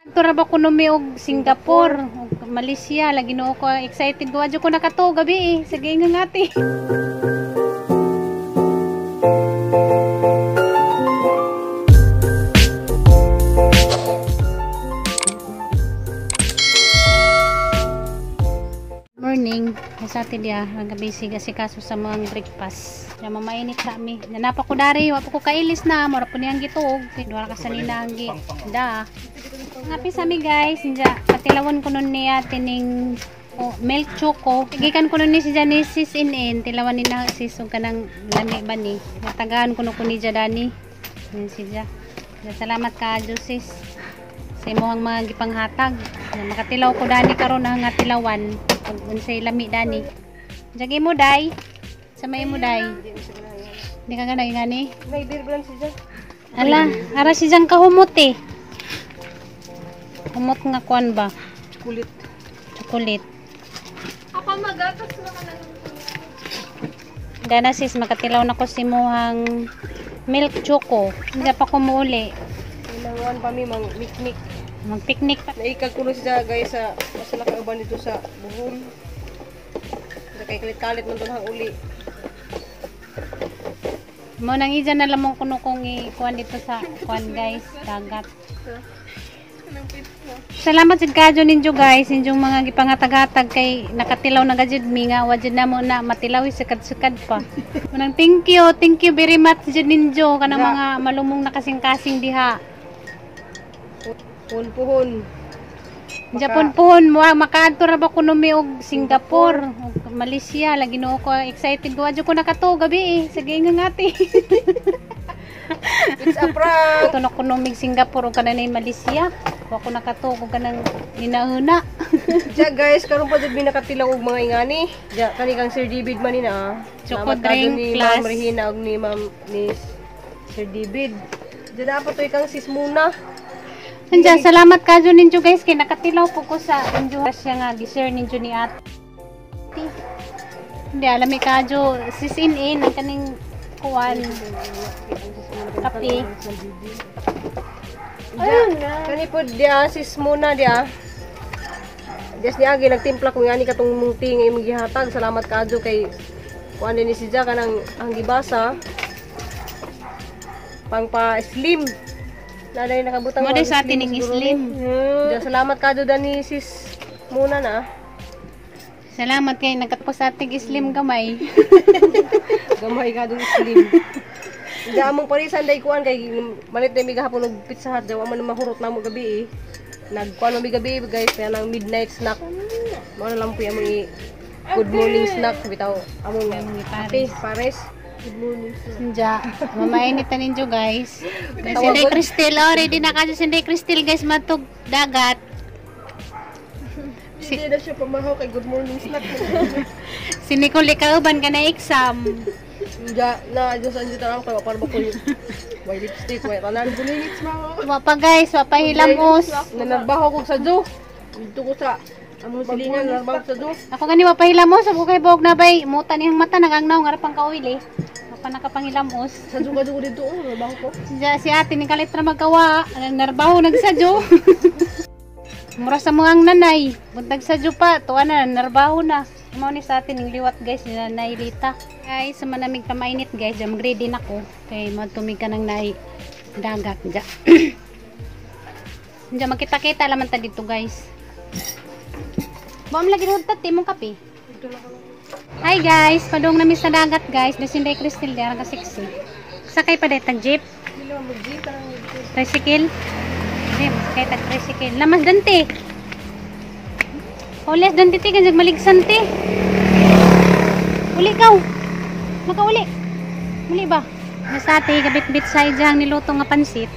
Ito ra ba kuno mi og Singapore, og Malaysia, lagi no ko excited ko adyo ko nakato gabi eh. Sige nga ngati. Morning, sa atin dia nagabisi kasi kaso sa mga breakfast. Ya mamainit sa mi. Nanapa ko dari, wa ko kailis na, mura po niyang gitog. Dua ka sanina ang da. Ngapi sa mi guys, inja patilawan ko nun niya tining milk choco. Tigikan ko nun ni si Janisis in tilawan ni na sis ug kanang lami ba ni. Natagaan ko no ni Jadani. Yan siya. Salamat ka sis. Sa imong mga gipanghatag. Makatilaw ko dani karon nga tilawan. Pag unsay lami dani. Jagi mo day. Samay mo day. Hindi ka ganang ingani. May dirglan siya. Ala, ara si jang kahumot eh. Humot nga kuan ba? Chocolate. Ako magatas na ka lang. Dana sis, makatilaw na ko si muhang milk choco. Hindi pa ko muuli. Ilangan pa mi mang mikmik. Mag-picnic pa. Naikag ko na siya guys sa masala ka uban dito sa buhol. Kay kalit-kalit man doon ang uli. Mo nang ija na lamang kuno kong ikuan dito sa kuan guys, dagat. Salamat jud kadyo ninyo guys, inyong mga gipangatag-hatag kay nakatilaw na gajud mi nga wa jud na mo na matilaw sakad-sakad pa. Manang thank you very much jud ninyo kanang mga malumong nakasing-kasing diha. Puhon. Japon mo makaadto ra ba kuno mi og Singapore, og Malaysia, lagi no ko excited ko adyo ko nakato gabi eh. Sige nga ngati. It's a prank. Ito na kuno mig Singapore og kanang Malaysia. Wa ko nakato og kanang hinahuna. Diya guys, karon pa jud mi nakatilaw og mga ingani. Diya kani kang Sir David man ni na. Choco drink ni plus. Ma'am Regina og ni Ma'am ni Sir David. Diya dapat to ikang sis muna. Nandiyan, salamat kadyo ninyo guys kay nakatilaw po ko sa inyo siya nga gi-share ninyo ni ate. Hindi alam kadyo sis in ang kaning kuan kape. Ayun na. Kani po dia sis muna dia. Just ni agi nagtimpla ko ngani katong mungti nga imong gihatag. Salamat kadyo kay kuan din ni si Ja kanang ang gibasa. Pang pa slim. Naday nakabutang Mo sa atin ning slim. Diya salamat kadyo dani sis muna na. Salamat kay nagkatapos sa ating slim gamay. Gamay kadyo slim. Diya among parisan day kuan kay malit na mi gahapon og pizza hut daw man mahurot na mo gabi eh. Nagkuan mo gabi guys kaya nang midnight snack. Mo na lang po among good morning snack bitaw among pares. Good morning sir. Sinja, mamainit na ninyo guys. Sinday Crystal, ready na kasi Sinday Crystal guys matug dagat. Hindi na siya pamahaw kay good morning snack. Si Nicole kauban ka na exam. Sinja, na Diyos ang dito lang kaya para ba ko yung white lipstick, white tanan. Bulinits ma ako. Wapa guys, wapa hilamos. Nanarbaho ko sa do. Dito ko sa among silingan, nanarbaho sa do. Ako gani wapa hilamos, ako kay buhok na bay. Muta niyang mata nagangnaw nga pang kawili. Wapa nakapangilamos. Sa do ka do dito, nanarbaho ko. Si ate ni kalit na magkawa, narbaho nagsadyo. Mura sa mga nanay, buntag sadyo pa, tuwa na, narbaho na. Mao ni sa atin ng liwat guys, ni Nanay Lita. Guys, sa manamig ka mainit guys, mag-ready na ko. Kay magtumig ka ng nai dagat. Diyan, magkita-kita laman ta dito guys. Buam lagi rin tati mong kape. Hi guys, padong na miss na dagat guys. Sinday Crystal di, arang ka-sexy. Sakay pa dahil tag-jeep. Tricycle. Jeep, sakay tag-tricycle. Lamas dante. Ulis dante ti, ganyan maligsan ti. Uli ikaw. Makauli. Muli ba? Nasa ate, kabit-bit sa idyang niluto nga pansit.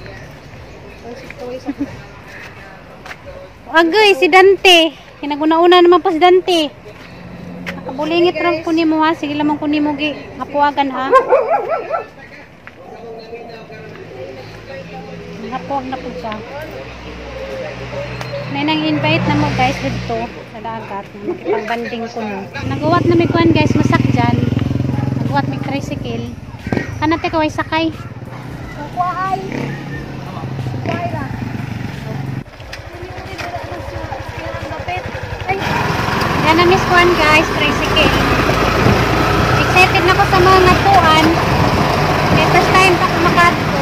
Agay, si Dante. Kinaguna-una naman pa si Dante. Nakabulingit lang ko ni mo ha. Sige lamang ko ni mo hapuagan ha. Hapuag na po siya. May nang invite na mo guys dito sa dagat. Makipagbanding ko no. Nagawa na may kuhan guys, masak dyan. Nagawa may tricycle. Kanate kaway sakay. Kuwaay. Kuwaay ra. Yan na miss kuan guys, tricycle. Excited na ko sa mga tuan. First time pa ko makadto.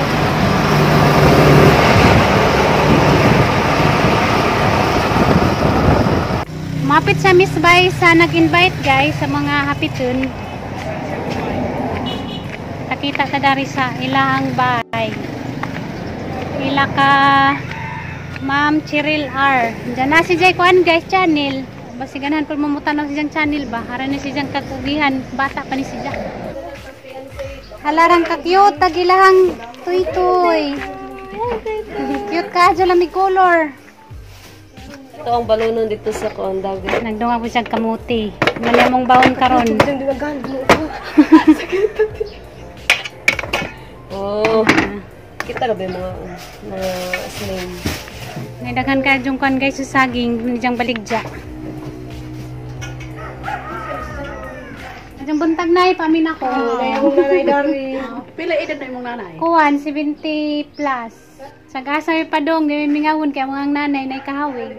Mapit sa Miss Bay sa nag-invite guys sa mga hapitun. Nakita ta dari sa ilang bahay. Ila ka Ma'am Cheryl R. Diyan na si Jay kuan guys channel. Basi ganahan pud mamutanaw si Jang channel ba. Hara ni si Jang katugihan, bata pa ni si Jang. Halarang ka cute tagilahang tuy-tuy. Cute ka jud lamig color. Ito ang balunon dito sa kondag. Nagdunga po siyang kamuti. Mali mong baon karon. Oh. Kita ra ba mga slim. Nagdaghan ka yung kan guys sa saging, nijang baligja. Yung buntag na pamin ako. Yung nanay dari. Pila edad na imong nanay? Kuwan, 70 plus. Sa gasa pa dong, di mingawon kaya mga nanay na ikahawig.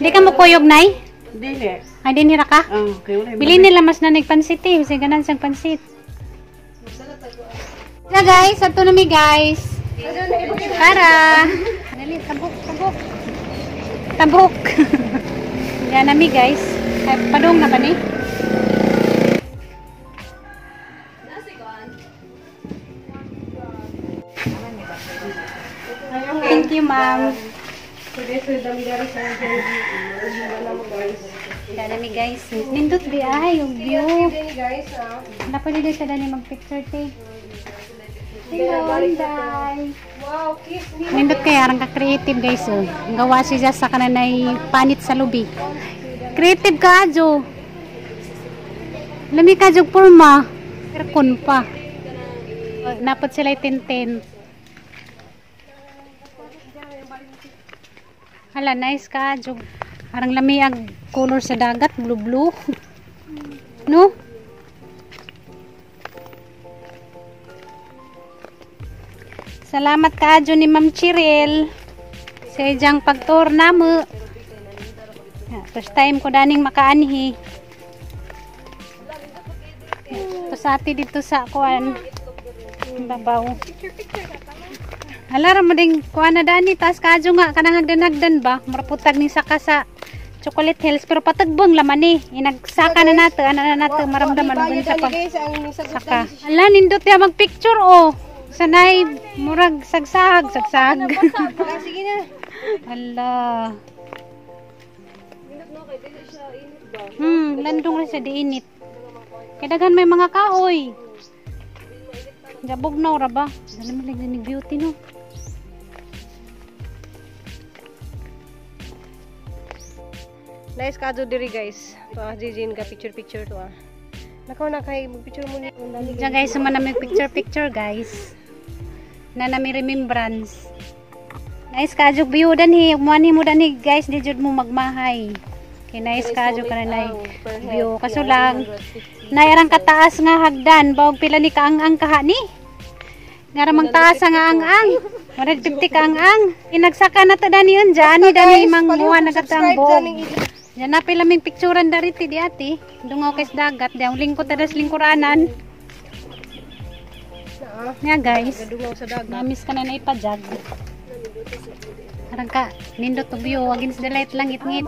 Di ka mo kuyog, nay? Dili. Ay, di nira ka? Okay, wala. Bili nila mas na nagpansit eh. Kasi ganan siyang pansit. Yeah guys, ato na mi guys. Tara! Dali, tabok, tabok. Tabok! Yan na mi guys. Ay, padong na ba ni? Thank you, ma'am. Dami guys. Nindot di ay yung view. Wala pa dito sa dani mag-picture te. Hello, Day. Wow, kiss me. Nindot kaya arang ka creative guys oh. Gawa siya sa kananay panit sa lubi. Creative ka adyo. Lami ka adyo porma. Aircon pa. Napot sila tintin. Hala, nice ka, Jog. Parang lami ang color sa dagat, blue-blue. No? Salamat ka, Jog, ni Ma'am Cheryl. Sa ijang pagtour na mo. First time ko daning makaanhi. Ito sa ati dito sa kuan. Babaw. Alara mo ding kuha na dani tas kadyo nga kanang hagdan-hagdan ba maraputag ni saka sa Chocolate Hills pero patagbong laman ni inagsaka na nato ana na nato maramdaman mo sa pag saka ala nindot ya magpicture oh sanay murag sagsag Sige na. ala landong rin sa diinit kadagan may mga kahoy jabog na ora ba dali mo lang ni beauty no. Nice ka diri guys. To Jijin ka picture to Nakaw na kay picture mo ni Diyan guys, sumana may picture guys. Na nami remembrance. Nice ka jud view danhi, umani mo danhi guys, di jud mo magmahay. Kay nice ka jud kanay view. Kaso lang nairang kataas nga hagdan, bawag pila ni kaang-ang kaha ni. Ngaramang taas nga ang-ang. 150 kaang-ang. Inagsaka na ta dani yun dyan, dani mangguha na katang buhok. Yan na pila ming picturean dariti di ati. Dungaw kay dagat, diang lingkod tadas lingkuranan. Nga guys. Dungaw sa dagat. Namis ka na ipadjag. Arang ka, nindot to view, against the light lang ngit-ngit.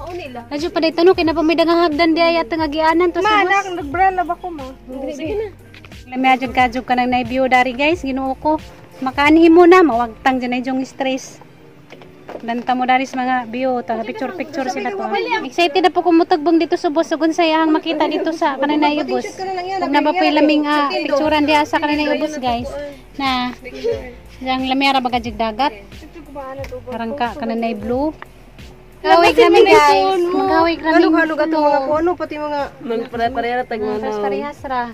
Radyo pa dito no, kaya na pa may dagang hagdan di ay atang agianan to sa bus. Ma, nagbrala ba ko ma? Sige na. Lamyadjog kajog ka nang na-view dari guys, ginuo ko. Makaanhi mo na, mawagtang dyan ay yung stress. Danta mo dari sa mga view, picture sila to. Excited na po kumutagbong dito sa bus, sugun sayang makita dito sa kananay ubos. Kung na ba po laming picturean diya sa kananay ubos guys. Na, yung lamyara bagajig dagat. Parang ka, kananay blue. Gawig kami guys. Magawig kami. Halug-halug ato mga kuano, pati mga Pare-pareha tag mga. Parehas ra.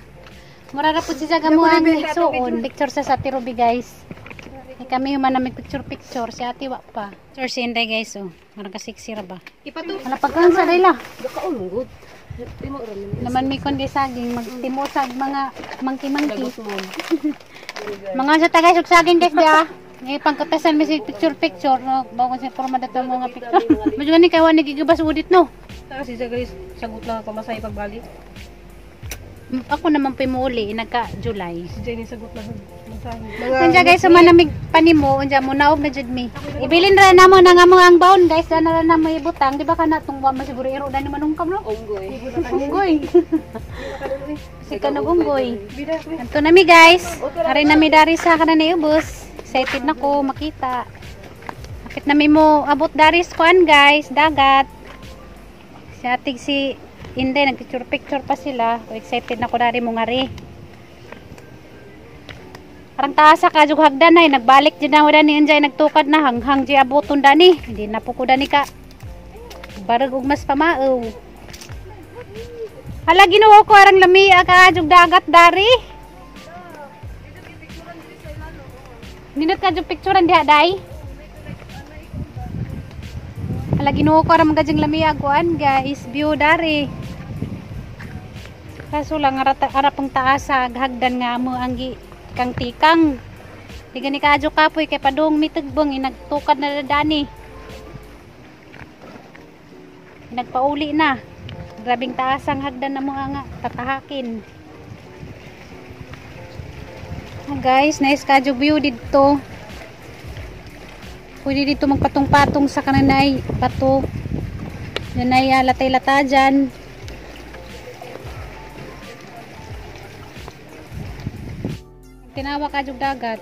Murara po si Jaga mo ang suon. Picture sa Ate Ruby guys. Kami human na may picture si Ate Wa pa. Picture si Inday guys oh. Marang ka-sexy ra ba? Ipato. Wala pagkan sa dayla. Gakaulungod. Timo ra man. Naman may kundi saging magtimo sa mga mangki-mangki. Mga sa tagay sug saging guys dia. Ngay pangkatasan mi si picture no. Bago sa forma dato mga picture. Medyo ni kay wa nagigibas udit no. Kasi sa guys, sagot lang ako masay pagbalik. Ako naman pimuli, nagka-July. Si Jenny sagot lang masahe. Unja guys, sumanamig panimo, unja mo naog na jud mi. Ibilin ra namo na nga mo ang baon guys, dana ra na may butang, di ba kana tungwa masiguro iro dani manungkam no? Unggoy. Unggoy. Si kanang unggoy. Anto nami guys. Ari nami dari sa kana na ubos. Excited na ko makita. Akit nami mo abot dari sa kuan guys, dagat. Si atig si Inday nagpicture-picture pa sila. Excited na ko dari mo ngari. Parang taasa ka jug hagdan ay nagbalik jud na wala ni Inday nagtukad na hanghang di abuton dani. Hindi na po ko dani ka. Barag ug mas pamaaw. Hala Ginoo ko arang lamia ka jug dagat dari. Ninot ka jug picturean diha day. Hala Ginoo ko arang magajing lamia kuan guys, view dari. Kaso lang arapong taasa hagdan nga mo ang kang tikang. Di gani kadyo kapoy kay padung mitugbong inagtukad na dani. Nagpauli na. Grabing taas ang hagdan na mo nga tatahakin. Guys, nice kadyo view dito. Pwede dito magpatong-patong sa kananay bato. Yan ay latay-lata dyan. Tinawa ka jug dagat.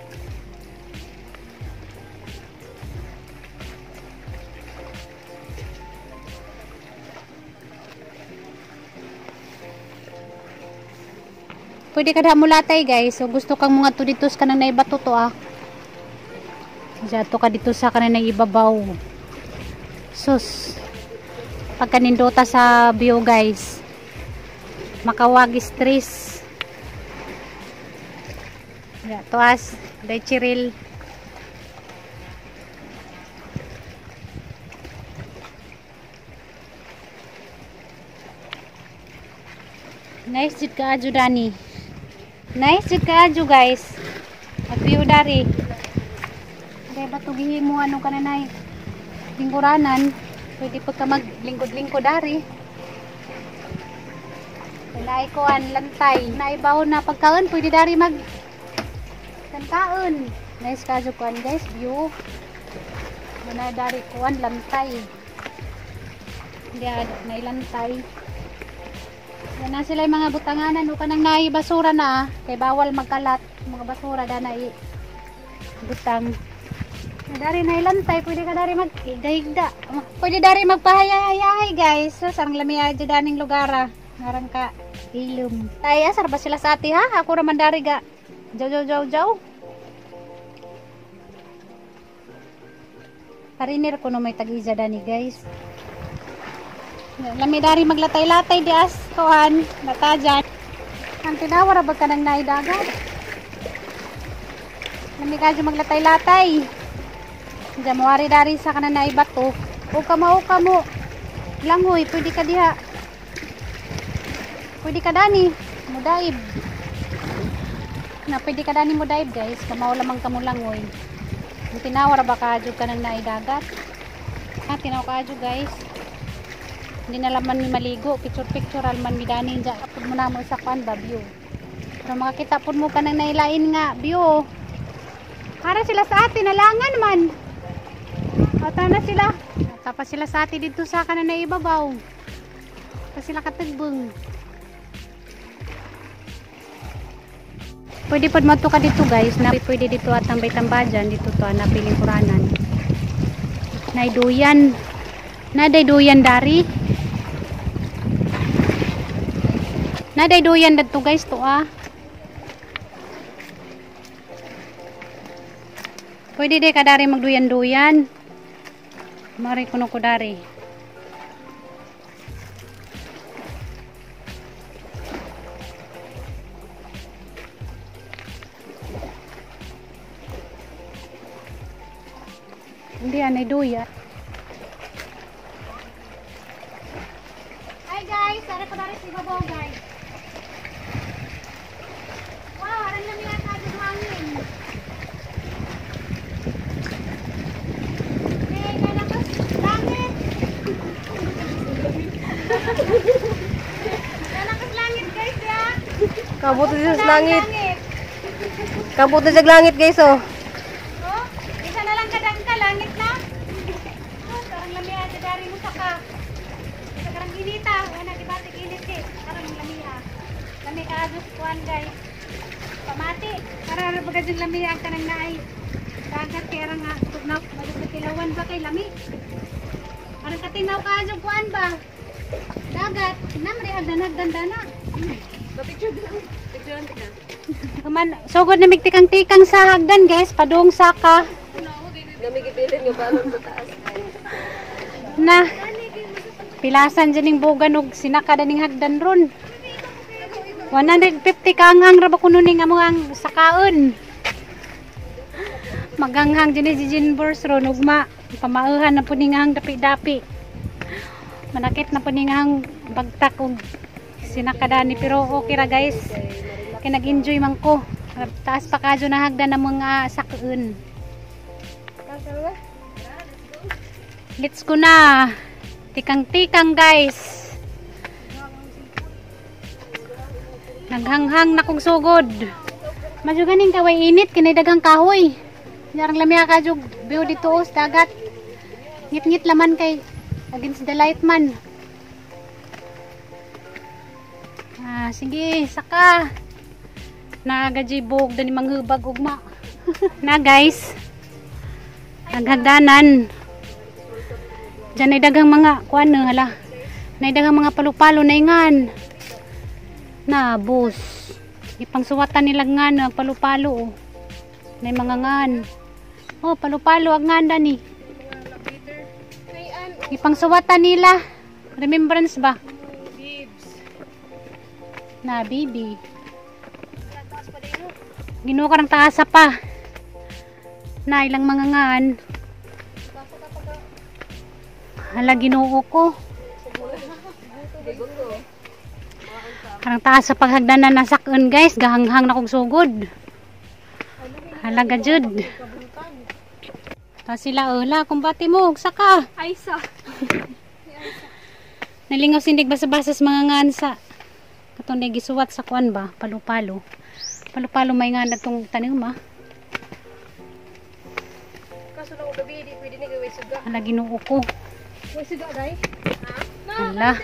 Pwede ka da mulatay guys. So gusto kang mga to dito sa kanang naibato to ah. Diyato ka dito sa kanang naibabaw. Sus. Pagka nindota sa view guys. Makawag stress. Ya, tuas, day chiril. Nice jud ka adyo dani. Nice jud ka adyo guys. At view dari. Kaya ba ito gihimo ano kananay? Lingkuranan. Pwede pa ka maglingkod-lingkod dari. Kaya kuan lantay. Naibaw na pagkaon. Pwede dari mag kaon. Nice kadyo kuan guys. View. Muna dari kuan lantay. Hindi nailantay. Yan na sila yung mga butanganan. O kanang naibasura na. Kay bawal magkalat. Mga basura da na butang. Dari nailantay. Pwede ka dari mag-igda. Pwede dari magpahayahay guys. So, sarang lamia dyan daning lugara. Ngarang ka ilum. Tay, asar ba sila sa ati ha? Ako raman dari ga. Jaw. Parinir ko no may tag-iza dani guys. Lami dari maglatay-latay di as kuhan. Lata dyan. Ang tinawar ba ka nang naidagat? Lami ka dyan maglatay-latay. Diyan mawari dari sa kanan naibato. Uka mo. Langhoy, pwede ka diha. Pwede ka dani. Mudaib. Na pwede ka dani mo dive guys, kamaw lamang ka mo langoy. Tinawar ba ka jud ka nang naidagat? Tinaw ka jud guys. Hindi na laman mi maligo, picture alman mi dani dyan. Apod mo na mo sa kwan ba view. Pero makakita pod mo ka nang nailain nga view. Para sila sa atin nalangan man. Ata na sila. Tapos sila sa atin dito sa kanan na ibabaw. Tapos sila katagbeng. Pwede pod mato ka dito guys, na pwede dito at tambay-tamba dyan, dito to na piling kuranan. Naiduyan. Naday duyan dari. Naday duyan dito guys to ah. Pwede de ka dari magduyan-duyan. Mari kuno ko dari. Hindi anay duya. Hi guys, ada ko dari si babaw guys. Wow, arang lang yan ka ng hangin. Okay, kaya langit. Kabot na sa langit. Kabot na sa langit guys oh. Oh, isa na lang kadang ka, langit na. Oh, parang lamihan sa dari mo saka. Sa karang inita, wala dibatik init eh. Parang lamihan. Lami ka adus kuan guys. Pamati, para na baga yung lamihan ka nang naay. Dagat kaya nga, magkatilawan ba kay lami? Parang katinaw ka adus kuan ba? Dagat, namri hagdan na. Picture ka. Kaman, sugod na migtikang-tikang sa hagdan guys, padung saka. Namigibilin nga balon sa taas. Na pilasan dyan yung bugan og sinaka ning hagdan ron. 150 kanghang ra ba kuno ning among sakaon. Maganghang dyan si Jinbors ron ugma pamauhan na po ning hang dapi-dapi. Manakit na po ning hang bagtak og sinakadani pero okay ra guys. Kay nag-enjoy man ko. Taas pa kadyo na hagdan ng mga sakaon. Let's go na. Tikang-tikang guys. Naghanghang na kong sugod. Medyo ganing kaway init. Kinay dagang kahoy. Jarang lamya ka jug view dito sa dagat. Ngit-ngit laman kay against the light man. Sige, saka. Nagajibog dani manghubag ugma. Na guys. Naghagdanan. Diyan ay dagang mga kuan hala. Nay dagang mga palupalo na ingan. Na bus. Ipangsuwatan nila ngan palupalo. Nay mga ngan. Oh, palupalo ag nganda ni. Ipangsuwatan nila. Remembrance ba? Na bibi. Ginoo ka ng taasa pa. Na ilang mga ngan. Hala ginoo ko. Karang taas sa paghagdanan na sakon guys. Gahanghang na kong sugod. Hala gajud. Ta sila ola kumbati mo saka. Aysa. Nalingaw sindig basa-basas mga ngan sa katong gisuwat sa kuan ba palupalo. Palupalo may nga na itong tanim ah. Kaso lang gabi di pwede ni gawin suga. Hala ginoo ko. Way suga dai. Hala.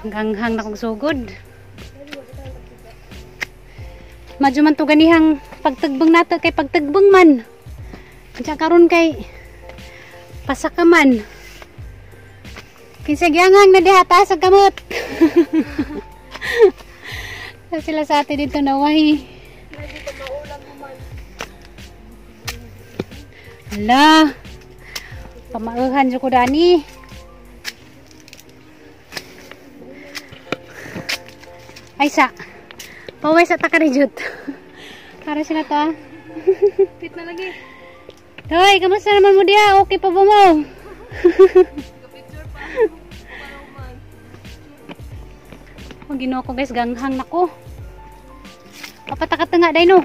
Ganghang na kong sugod. Madyo man to ganihang pagtagbang nato kay pagtagbang man. Diyan karon kay pasaka man. Kinsa gianghang na diha ta sa kamot. Sila sa atin dito nawahi. Hala. Pamauhan dyan ko dani. Ay sa. Paway sa takarejut. Para sila to ah. Fit na lagi. Hoy, kamusta naman mo diya? Okay pa ba mo? Oh, ginoo ko guys, ganghang na ko. Papatakat na nga, day no.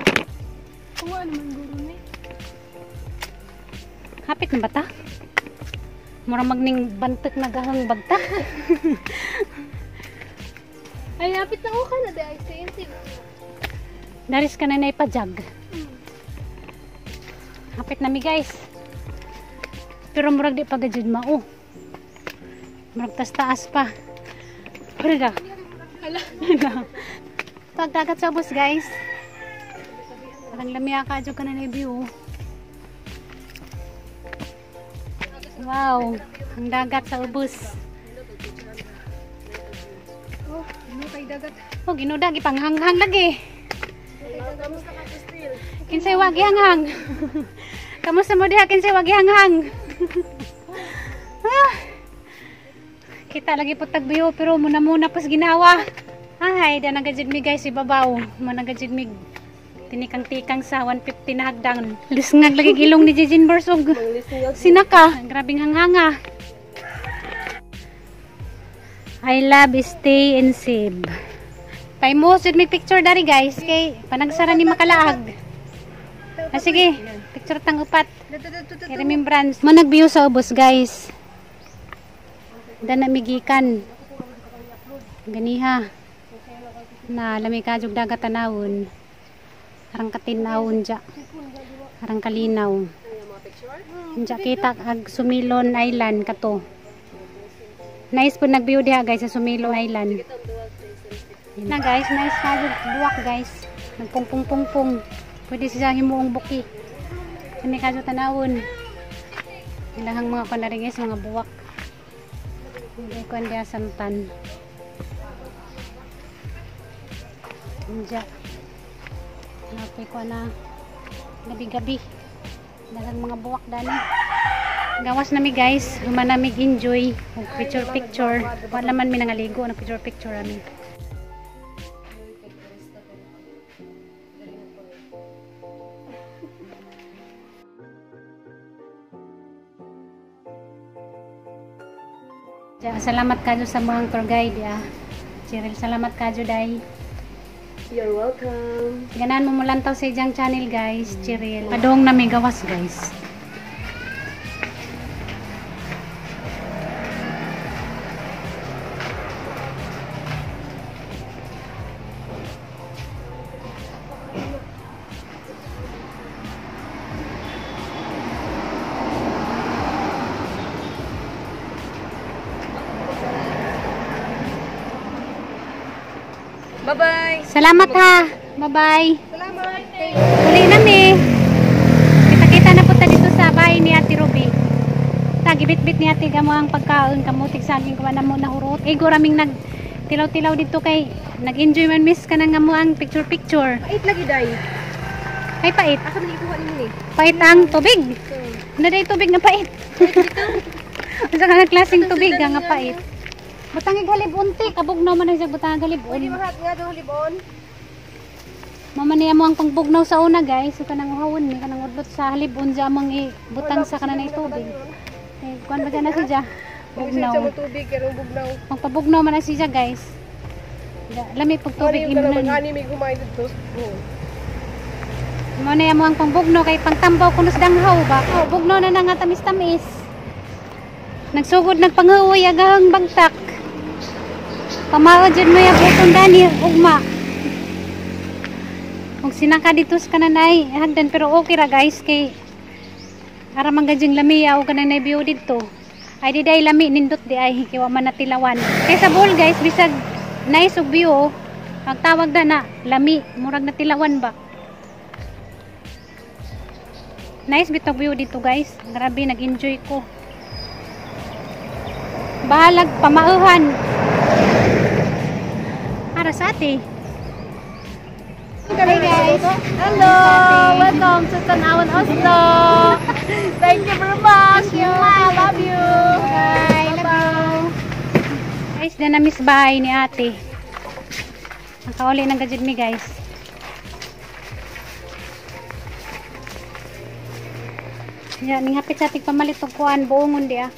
Kuha naman guro ni. Hapit na bata? Mura magning bantek na gahang bagta. Ay, hapit na ako na dahil expensive. Daris ka na na ipajag. Hapit na mi guys. Pero murag di pagajud mao. Murag tas taas pa. Pero ga. Hala. Pagdagat sa bus guys. Parang lamia ka dyan ka na na-view. Wow. Ang dagat sa ubos. Oh, ano kay dagat? Oh, ginudag. Ipanghanghang lagi. Kinsay wagi hanghang. Kamusta mo diha kinsay wagi hanghang. Kita lagi po tagbiyo pero muna pas ginawa. Ay, da nagajid mi guys ibabaw. Mo nagajid mi tinikang-tikang sa 150 na hagdan. Lisngag lagi gilong ni Jijin Borsog. Sinaka, grabing hanghanga. I love stay and save. Pay mo sud mi picture dari guys kay panagsara ni makalaag. Sige, picture tang upat. Kay remembrance. Mo nagbiyo sa ubos guys. Da na migikan. Ganiha. Na lami ka jug dagat tanawon. Arang katinawon dya. Arang kalinaw. Dya kita ag Sumilon Island kato. Nice po nag-view diha guys sa Sumilon Island. Na guys, nice ka jug buwak guys. Nagpungpung-pungpung. Pwede siya himuong buki. Lami ka jug tanawon. Ilahang mga kanari guys, mga buwak. Hindi ko hindi asamtan. Diyan. Napay ko na gabi-gabi. Dalang mga buwak dani. Gawas nami guys. Human nami enjoy. Picture-picture. Wala man mi nangaligo. Picture-picture nami. Salamat kayo sa mga tour guide. Cheryl, salamat kayo day. You're welcome. Ganan mo mulantaw sa iyang channel guys, Cheryl. Padong na may gawas guys. Bye-bye. Salamat ha. Bye-bye. Salamat. Uli nami. Kita-kita na punta dito sa bahay ni Ate Ruby. Gibit-bit ni Ate gamo ang pagkaon kamutik saging kuha na mo nahurot. Ego raming nag tilaw-tilaw dito kay nag-enjoy man miss ka nang mo ang picture-picture. Pait lagi day. Ay pait. Asa man ikuha nimo ni? Pait ang tubig. Na day tubig nga pait. Asa ka nga klaseng tubig nga pait. Butang igalib unti, kabugnaw man siya butang igalib. Pwede mahat nga daw libon. Mama niya mo ang pangbugnaw sa una guys, so kanang uhawon ni kanang udlot sa halibon sa among ibutang sa kanang tubig. Eh, kuan ba na siya? Bugnaw. Bugnaw. Sa tubig kanang bugnaw. Magpabugnaw man na siya guys. Lami pag tubig Ano imnon. mag-ani may kumain dito. Mo niya mo ang pangbugnaw kay pangtambaw kuno sa danghaw ba. Oh, bugnaw na nga tamis-tamis. Nagsugod nagpanghuoy agahang bagtak. Pamao dyan mo yung butong dani, ugma. Kung sinaka dito sa kananay, hagdan, pero okay ra guys, kay aramang gadyang lami, o kanang na-view dito. Ay, di day lami, nindot di ay, kiwa man natilawan. Kaya sa bowl guys, bisag nice og view, ang tawag na lami, murag natilawan ba. Nice bitog view dito guys, grabe, nag-enjoy ko. Bahalag pamauhan. Para sa ate. Hey guys. Hello! Welcome to Tanawan Oslo! Thank you very much! I love you! Bye. Love you. Guys, na miss bahay ni ate. Nakauli ng gadget mi guys. Yan, ningapit sa ating pamalit og kuan buongon di ah.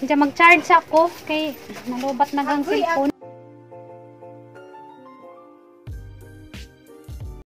Diyan mag-charge ako kay nalubat na gang cellphone.